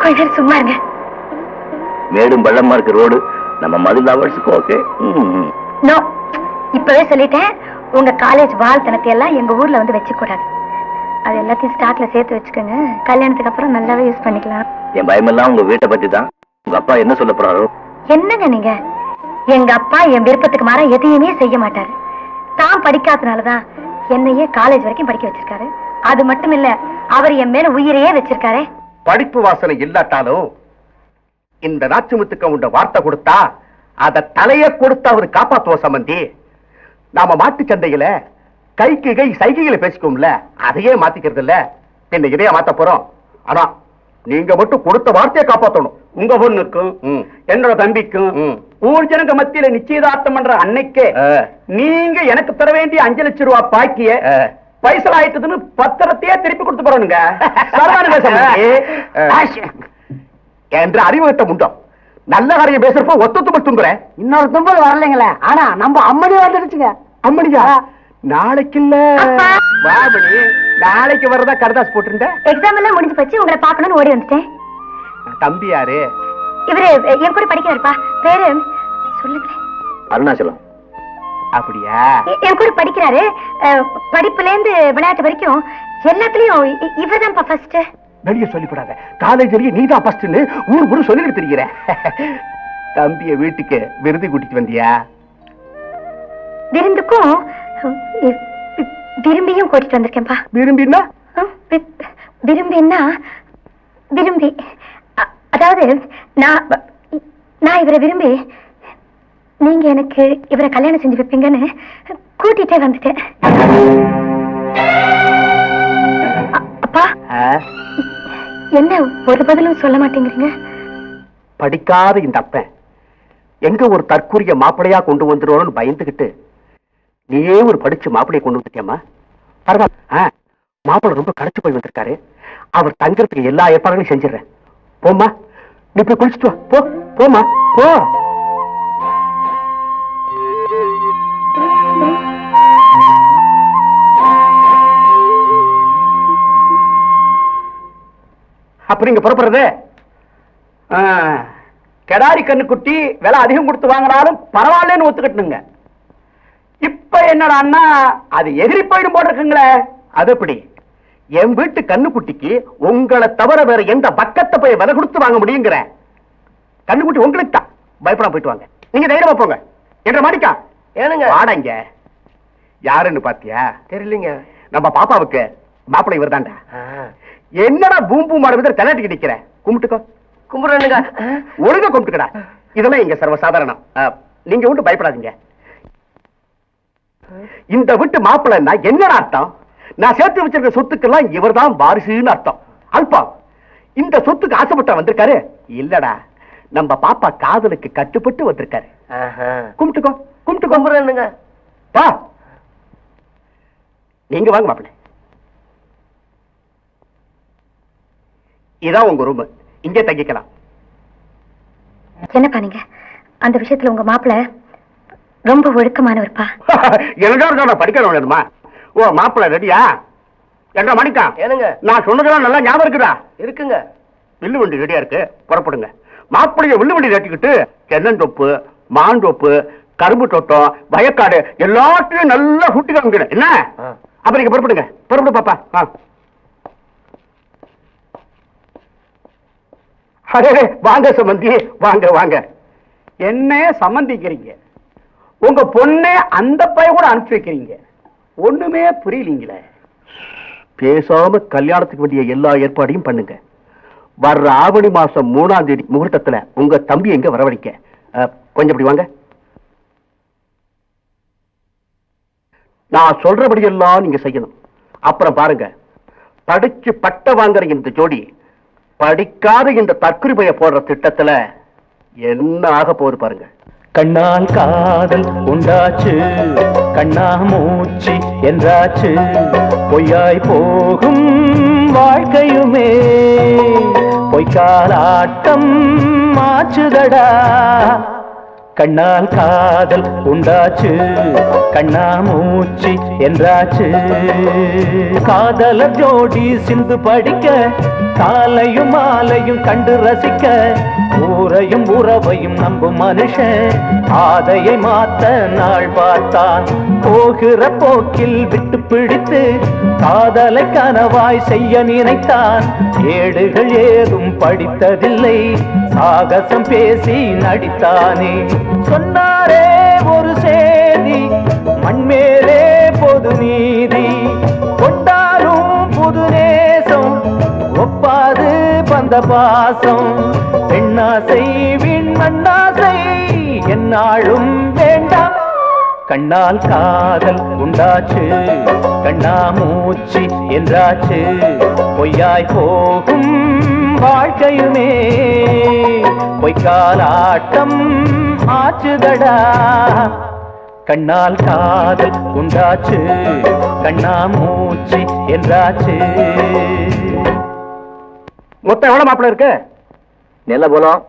கொஞ்ச நேரம் சும்மா இருங்க. மேடும் பள்ளமா இருக்க ரோடு நம்ம மது லவர்ஸுக்கு ஓகே. நோ, இப்பவே சொல்லிட்டேன், உங்க காலேஜ் வாழ்த்தனத்தை எல்லாம் எங்க ஊர்ல வந்து வச்சுக்க கூடாது. அது எல்லாத்தையும் ஸ்டாக்ல சேர்த்து வச்சுக்கோங்க. கல்யாணத்துக்கு அப்புறம் நல்லாவே யூஸ் பண்ணிக்கலாம். என் பயமெல்லாம் உங்க வீட்டை பத்தி தான். உங்க அப்பா என்ன சொல்ல போறாரோ? என்னங்க நீங்க? எங்க அப்பா என் விருப்பத்துக்கு மாற எதையுமே செய்ய மாட்டாரு. தான் படிக்காதனாலதான் என்னையே காலேஜ் வரைக்கும் படிக்க வச்சிருக்காரு. அது மட்டும் இல்ல, அவர் என் மேல உயிரையே வச்சிருக்காரு. படிப்பு வாசனை இல்லாட்டாலும் இந்த நாச்சுமுத்துக்கு உண்ட வார்த்தை கொடுத்தா அத தலைய கொடுத்து அவரு காப்பாத்துவோம் சம்பந்தி. நாம மாட்டு சந்தையில கைக்கு கை சைகைகளை பேசிக்கோம்ல, அதையே மாத்திக்கிறது இல்ல, என்ன இதைய மாத்த போறோம். ஆனா நீங்க மட்டும் கொடுத்த வார்த்தையை காப்பாத்தணும். உங்க பொண்ணுக்கும் என்னோட தம்பிக்கும் ஊர் ஜனங்க மத்தியில நிச்சயதார்த்தம் பண்ற அன்னைக்கே நீங்க எனக்கு தர வேண்டிய 5 லட்சம் ரூபாய் பாக்கிய பைசல் ஆயிட்டதுன்னு பத்திரத்தையே திருப்பி கொடுத்து போறோனுங்க. என்ற அறிவுகட்டம் உண்டோ? நல்ல காரியம் பேசுறப்ப ஒத்து தும்பல் தும்புற. இன்னொரு தும்பல் வரலைங்களே, ஆனா நம்ம அம்மணி வந்துடுச்சுங்க. அம்மணியா? நாளைக்கு இல்ல வாபடி, நாளைக்கு வரதா கரதாஸ் போட்டிருந்த. எக்ஸாம் எல்லாம் முடிஞ்சு போச்சு, உங்களை பார்க்கணும்னு ஓடி வந்துட்டேன். தம்பி யாரு? இவரு என் கூட படிக்கிறாருப்பா. பேரு சொல்லுங்களேன். அருணாச்சலம். அப்படியா? என் கூட படிக்கிறாரு. படிப்புல இருந்து விளையாட்டு வரைக்கும் எல்லாத்துலயும் இவர்தான்ப்பா ஃபர்ஸ்ட். வெளிய சொல்லிவிடாத, காலேஜ்லயே நீதான் ஃபர்ஸ்ட்னு ஊர் ஊர் சொல்லிட்டு தெரிகிற. தம்பிய வீட்டுக்கு விருது கூட்டிட்டு வந்தியா? விருந்துக்கும் விரும்பியும் கூட்டிட்டு வந்திருக்கேன்ப்பா. விரும்பினா? விரும்பின்னா விரும்பி, அதாவது நான் இவரை விரும்பி நீங்க எனக்கு இவரை கல்யாணம் செஞ்சு வைப்பீங்கன்னு கூட்டிட்டே வந்துட்டேன். அப்பா, என்ன ஒரு பதிலும் சொல்ல மாட்டேங்கிறீங்க? படிக்காத இந்த அப்பன் எங்க ஒரு தற்கூரிய மாப்பிளையா கொண்டு வந்துருவோம்னு பயந்துகிட்டு நீயே ஒரு படிச்சு மாப்பிளைய கொண்டு வந்துட்டியம்மா. பரவாயில்ல, மாப்பிள்ளை ரொம்ப கடைச்சு போய் வந்திருக்காரு. அவர் தங்கறதுக்கு எல்லா ஏற்பாடுகளையும் செஞ்சிடறேன். போம்மா, நீ போய் குளிச்சுட்டு வா. போ போமா போ. அப்புறம் இங்க புறப்படுறது கெடாரி கண்ணு குட்டி விலை அதிகம் கொடுத்து வாங்கினாலும் பரவாயில்லன்னு ஒத்துக்கிட்டுங்க. இப்ப என்னடான்னா அது எதிரி போயிடும் போட்டிருக்குங்களே. அது எப்படி? என் வீட்டு கண்ணுக்குட்டிக்கு உங்களை தவிர வேற எந்த பக்கத்தை போய் விலை கொடுத்து வாங்க முடியுங்கிற? கண்ணுக்குட்டி உங்களுக்கு தான். பயப்படாம போயிட்டு வாங்க. நீங்க தைரியமா போங்க. என்ற மாடிக்கா ஏனுங்க வாடங்க. யாருன்னு பாத்தியா? தெரியலீங்க. நம்ம பாப்பாவுக்கு மாப்பிள்ளை இவர்தான்டா. என்னடா பூம்பூ மாட விதர் தலையாட்டிக்கு நிக்கிற? கும்பிட்டுக்கோ. கும்பிடுறேனுங்க. ஒழுங்கா கும்பிட்டுக்கடா. இதெல்லாம் இங்க சர்வசாதாரணம். நீங்க ஒன்றும் பயப்படாதீங்க. இந்த வீட்டு மாப்பிள்ளைன்னா என்னடா அர்த்தம்? நான் சேர்த்து வச்சிருக்க சொத்துக்கெல்லாம் இவர்தான் வாரிசுன்னு அர்த்தம். அல்பா, இந்த சொத்துக்கு ஆசைப்பட்ட வந்திருக்காரு இல்லடா, நம்ம பாப்பா காதலுக்கு கட்டுப்பட்டு வந்திருக்காரு. கும்பிட்டுக்கோ கும்பிட்டு கும்பிடுறேனுங்க. பா, நீங்க வாங்க மாப்பிள்ளை. இதான் உங்க ரூம், இங்கே தங்கிக்கலாம். என்னப்பா நீங்க அந்த விஷயத்துல உங்க மாப்பிள்ளை ரொம்ப ஒழுக்கமானவர்ப்பா. எனக்கு படிக்கணும் வேணுமா? ஓ, மாப்பிள்ளை ரெடியா? என்ற மணிக்கா ஏனுங்க நான் சொன்னதெல்லாம் நல்லா ஞாபகம் இருக்குதா? இருக்குங்க. வில்லு வண்டி ரெடியா இருக்கு, புறப்படுங்க. மாப்பிள்ளைய வில்லு வண்டி ஏற்றிக்கிட்டு தென்னந்தோப்பு, மாந்தோப்பு, கரும்பு தோட்டம், வயக்காடு எல்லாத்தையும் நல்லா சுட்டி காமிக்கணும். என்ன? அப்ப நீங்க புறப்படுங்க. புறப்படு பாப்பா. அரே, வாங்க சம்பந்தி, வாங்க வாங்க. என்ன சம்பந்திக்கிறீங்க? உங்க பொண்ணே அந்த பைய கூட அனுப்பிச்சு வைக்கிறீங்க. ஒண்ணுமே புரியலீங்களே. பேசாம கல்யாணத்துக்கு வேண்டிய எல்லா ஏற்பாடையும் பண்ணுங்க. வர்ற ஆவணி மாசம் 3ஆம் தேதி முகூர்த்தத்துல உங்க தம்பி எங்க வரவழைக்க. கொஞ்சம் இப்படி வாங்க. நான் சொல்றபடியெல்லாம் நீங்க செய்யணும். அப்புறம் பாருங்க, படிச்சு பட்ட வாங்குற இந்த ஜோடி படிக்காத இந்த தற்குறிபைய போடுற திட்டத்துல என்ன ஆக போகுது பாருங்க. கண்ணால் காதல் உண்டாச்சு, கண்ணா மூச்சு என்றாச்சு, பொய்யாய் போகும் வாழ்க்கையுமே பொய்க்காலாட்டம் மாச்சுதடா. கண்ணால் காதல் உண்டாச்சு கண்ணா மூச்சு என்றாச்சு காதலர் ஜோடி சிந்து படிக்க காலையும் மாலையும் கண்டு ரசிக்க ஊரையும் உறவையும் நம்பும் மனுஷன் ஆதையை மாத்த நாள் பார்த்தான் போகிற போக்கில் விட்டு பிடித்து காதலை கனவாய் செய்ய நினைத்தான் ஏடுகள் ஏதும் படித்ததில்லை சாகசம் பேசி நடித்தானே சொன்னாரே ஒரு சேதி மண்மேலே பொது நீதி கொண்டாலும் புது நேசம் ஒப்பாது பந்த பாசம் பெண்ணாசை விண்மண்ணாசை என்னாலும் வேண்டாம் கண்ணால் காதல் உண்டாச்சு கண்ணா மூச்சு என்றாச்சு பொய்யாய் போகும் வாழ்க்கையுமே பொய்க்காலாட்டம் ஆச்சுதடா கண்ணால் காதல் உண்டாச்சு கண்ணா மூச்சு என்றாச்சு மொத்தம் எவ்வளவு மாப்பிள்ள இருக்கு? நெல்ல போலம்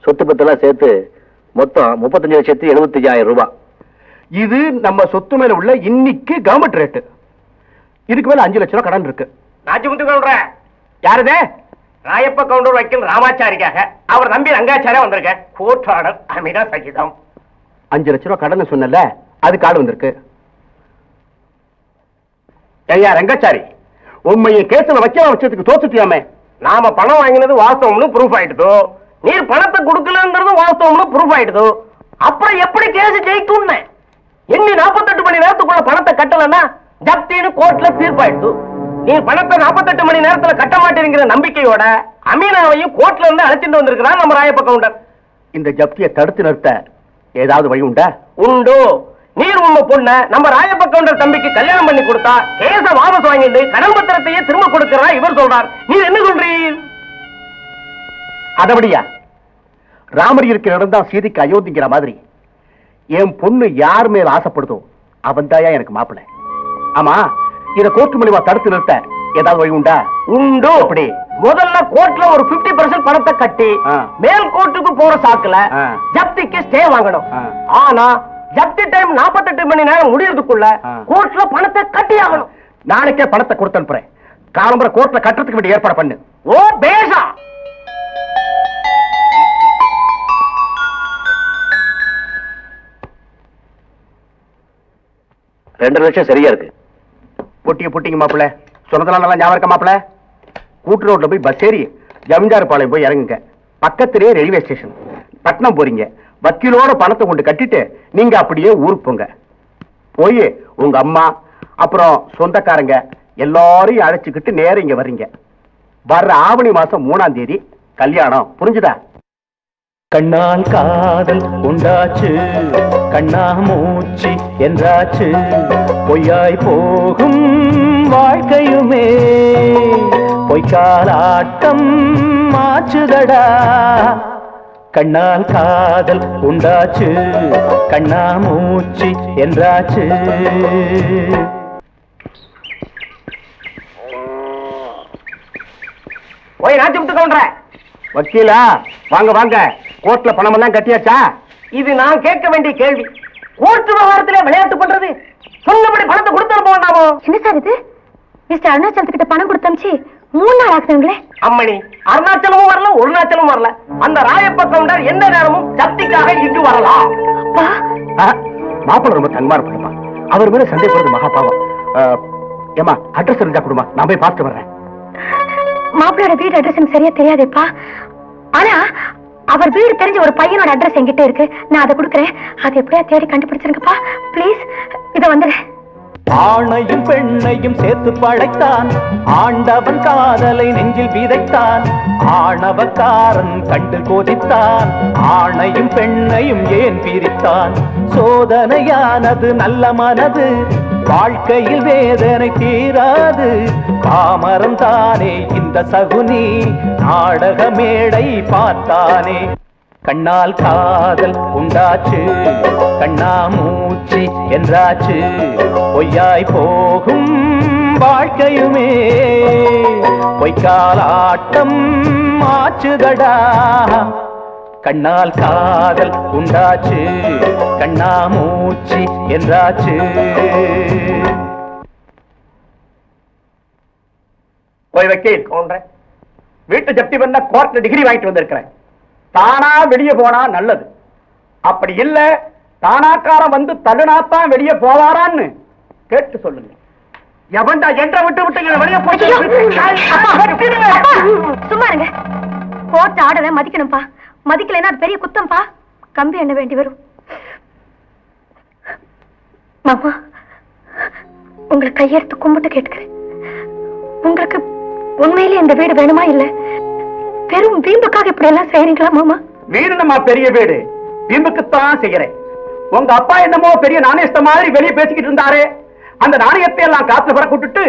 சொத்து பத்தெல்லாம் சேர்த்து மொத்தம் 35,75,000 ரூபாய். இது நம்ம சொத்து மேல உள்ள இன்னைக்கு கவர்மெண்ட் ரேட்டு. இதுக்கு மேல 5 லட்சம் ரூபாய் கடன் இருக்கு. நாச்சிமுத்து கவுண்டர் யாருதே? ராயப்ப கவுண்டர் வைக்கல் ராமாச்சாரிக்காக அவர் நம்பி ரங்காச்சாரியா வந்திருக்க கோர்ட் ஆர்டர் அமீனா சகிதம் 5 லட்சம் ரூபாய் கடன் சொன்னல அதுக்கு ஆள் வந்திருக்கு. ஐயா ரங்காச்சாரி, உண்மையை கேஸ்ல வச்சதுக்கு தோத்துட்டியாமே. நாம பணம் வாங்கினது வாஸ்தவம்னு ப்ரூஃப் ஆயிடுதோ, நீர் பணத்தை கொடுக்கலங்கிறது வாஸ்தவம்னு ப்ரூஃப் ஆயிடுதோ, அப்புறம் எப்படி கேஸ் ஜெயிக்கும்? எண்ணி 48 மணி நேரத்துக்குள்ள பணத்தை கட்டலன்னா ஜப்தின்னு கோர்ட்ல தீர்ப்பாயிடுது. நீர் பணத்தை 48 மணி நேரத்துல கட்ட மாட்டேங்கிற நம்பிக்கையோட அமீனாவையும் கோர்ட்ல இருந்து அழைச்சிட்டு வந்திருக்கிறான் நம்ம ராயப்ப கவுண்டர். இந்த ஜப்தியை தடுத்து நிறுத்த ஏதாவது வழி உண்டா? உண்டு. நீர் உங்க பொண்ண நம்ம ராயப்ப கவுண்டர் தம்பிக்கு கல்யாணம் பண்ணி கொடுத்தா கேஸ வாபஸ் வாங்கிட்டு கடன் பத்திரத்தையே திரும்ப கொடுக்கிறா இவர் சொல்றார். நீர் என்ன சொல்றீர்? அதபடியா ராமர் இருக்கிற இடம் தான் சீதைக்கு அயோத்திங்கிற மாதிரி என் பொண்ணு யார் மேல ஆசைப்படுதோ அவன் தாயா எனக்கு மாப்பிள்ளை. ஆமா, இத கோர்ட் மூலமா தடுத்து நிறுத்த ஏதாவது வழி உண்டா? உண்டு. அப்படி முதல்ல கோர்ட்ல ஒரு 50% பணத்தை கட்டி மேல் கோர்ட்டுக்கு போற சாக்குல ஜப்திக்கு ஸ்டே வாங்கணும். ஆனா ஜப்தி டைம் 48 மணி நேரம் முடியறதுக்குள்ள கோர்ட்ல பணத்தை கட்டி ஆகணும். நாளைக்கே பணத்தை கொடுத்து அனுப்புறேன். காலம்பர கோர்ட்ல கட்டுறதுக்கு வேண்டிய ஏற்பாடு பண்ணு. ஓ பேசா. $2 லட்சம் சரியா இருக்கு. பொட்டிங்க பொட்டிங்க மாப்பிள்ள, சொன்னதெல்லாம் நல்லா ஞாபகம் இருக்க மாப்பிள்ள. கூட்டு ரோட்ல போய் பஸ் ஏறி ஜமீன்தார் பாளையம் போய் இறங்குங்க. பக்கத்திலேயே ரயில்வே ஸ்டேஷன். பட்டணம் போறீங்க, வக்கீலோட பணத்தை கொண்டு கட்டிட்டு நீங்க அப்படியே ஊருக்கு போங்க. போய் உங்க அம்மா அப்புறம் சொந்தக்காரங்க எல்லாரையும் அழைச்சுக்கிட்டு நேரம் இங்க வர்றீங்க. வர்ற ஆவணி மாசம் 3ஆம் தேதி கல்யாணம். புரிஞ்சுதா? கண்ணால் காதல் உண்டாச்சு கண்ணா மூச்சு என்றாச்சு பொய்யாய் போகும் வாழ்க்கையுமே பொய்க்காலாட்டம் மாச்சுதடா கண்ணால் காதல் உண்டாச்சு கண்ணா மூச்சு என்றாச்சு. போய் நாச்சிமுத்து கவுண்டர. வக்கீலா வாங்க வாங்க. கோர்ட்ல பணம் எல்லாம் கட்டியாச்சா? இது நான் கேட்க வேண்டிய கேள்வி. கோர்ட் விவகாரத்திலே விளையாட்டு பண்றது. சொன்னபடி பணத்தை கொடுத்து போண்டாமோ? என்ன சார் இது? மிஸ்டர் அருணாச்சலத்துக்கிட்ட பணம் கொடுத்தமிச்சு 3 நாள் ஆகுதுங்களே. அம்மணி, அருணாச்சலமும் வரல ஒருநாச்சலமும் வரல. அந்த ராயப்ப கவுண்டர் எந்த நேரமும் ஜப்திக்காக இங்கு வரலாம். மாப்பிள்ள ரொம்ப தன்மார் பண்ணப்பா. அவர் மேல சந்தேகப்படுறது மகா பாவம். ஏமா அட்ரஸ் இருந்தா கொடுமா, நான் போய் பார்த்து வர்றேன். மாப்பிளோட வீடு அட்ரஸ் எனக்கு சரியா தெரியாதேப்பா. ஆனா அவர் வீடு தெரிஞ்ச ஒரு பையனோட அட்ரஸ் என்கிட்ட இருக்கு. நான் அதை கொடுக்குறேன். அதை எப்படியா தேடி கண்டுபிடிச்சிருங்கப்பா பிளீஸ். இத வந்துடுறேன். ஆணையும் பெண்ணையும் சேர்த்து படைத்தான் ஆண்டவன் காதலை நெஞ்சில் விதைத்தான் ஆணவக்காரன் கண்டு கோதித்தான் ஆணையும் பெண்ணையும் ஏன் பிரித்தான் சோதனையானது நல்ல மனது வாழ்க்கையில் வேதனை தீராது பாமரம் தானே இந்த சகுனி நாடக மேடை பார்த்தானே கண்ணால் காதல் உண்டாச்சு கண்ணா மூச்சு என்றாச்சு பொய்யாய் போகும் வாழ்க்கையுமே பொய்க்காலாட்டம் ஆச்சுதடா கண்ணால் காதல் உண்டாச்சு கண்ணா மூச்சு என்றாச்சு. போய் வக்கீல் வீட்டு ஜப்தி பண்ண கோர்ட்ல டிகிரி வாங்கிட்டு வந்திருக்கிறேன். தானா வெளியே போனா நல்லது, அப்படி இல்ல தானாக்காரன் வந்து தள்ளுனாத்தான் வெளியே போவாரான்னு கேட்டு சொல்லுங்க. எவன்டா என்ற விட்டு விட்டு வெளியே போய் சும்மா இருங்க. கோர்ட் ஆர்டரை மதிக்கணும்பா, மதிக்கலைன்னா அது பெரிய குத்தம்பா, கம்பி எண்ண வேண்டி வரும். மாமா, உங்களை கையெடுத்து கும்பிட்டு கேட்டுக்கிறேன், உங்களுக்கு உண்மையிலே இந்த வீடு வேணுமா இல்ல வெறும் வீம்புக்காக இப்படி எல்லாம் செய்யறீங்களா மாமா? வீடு நம்ம பெரிய வீடு, வீம்புக்குத்தான் செய்யறேன். உங்க அப்பா என்னமோ பெரிய நாணயத்த மாதிரி வெளியே பேசிக்கிட்டு இருந்தாரு, அந்த நாணயத்தை எல்லாம் காத்துல பறக்க விட்டுட்டு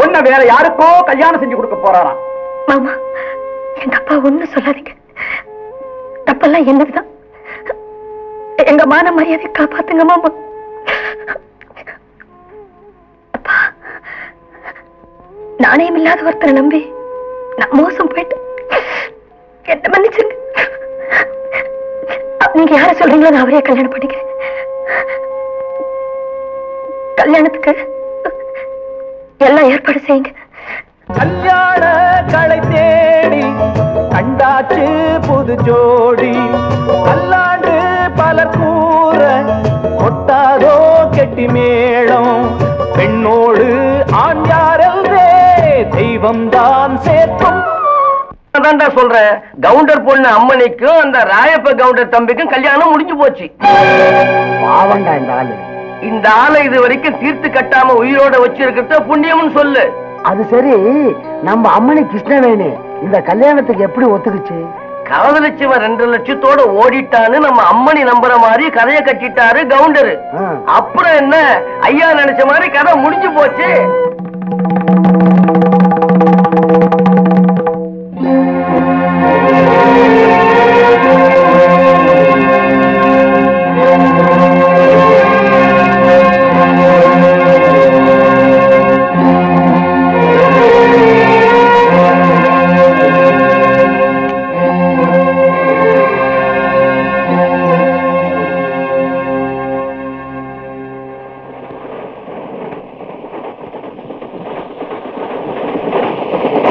உன்னை வேற யாருக்கோ கல்யாணம் செஞ்சு கொடுக்க போறாராம். மாமா, எங்க அப்பா ஒண்ணு சொல்லாதீங்க, தப்பெல்லாம் என்னதுதான், எங்க மான மரியாதை காப்பாத்துங்க மாமா. அப்பா, நாணயம் இல்லாத ஒருத்தரை நம்பி நான் மோசம் போயிட்டு என்ன மன்னிச்சுங்க. நீங்க யார சொல்றீங்களோ நான் அவரே கல்யாணம் பண்ணிக்கிறேன். கல்யாணத்துக்கு எல்லாம் ஏற்பாடு செய்யுங்க. கல்யாண களை தேடி கண்டாச்சு புது ஜோடி, கல்லாண்டு பலர் கூற கொட்டாதோ கெட்டி மேளம், பெண்ணோடு ஆண் யாரல்வே தெய்வம் தான் சேர்க்கும். சொல்ற கவுண்டர் பொண்ணு அம்மனிக்கும் அந்த ராயப்ப கவுண்டர் தம்பிக்கும் கல்யாணம் முடிஞ்சு போச்சு. பாவண்டா இந்த ஆளு. இந்த ஆளை இது வரைக்கும் தீர்த்து கட்டாம உயிரோட வச்சிருக்கிறத புண்ணியம்னு சொல்லு. அது சரி, நம்ம அம்மனி கிருஷ்ணவேணி இந்த கல்யாணத்துக்கு எப்படி ஒத்துக்குச்சு? காதலிச்சவன் 2 லட்சத்தோட ஓடிட்டான்னு நம்ம அம்மனி நம்புற மாதிரி கதையை கட்டிட்டாரு கவுண்டரு. அப்புறம் என்ன, ஐயா நினைச்ச மாதிரி கதை முடிஞ்சு போச்சு.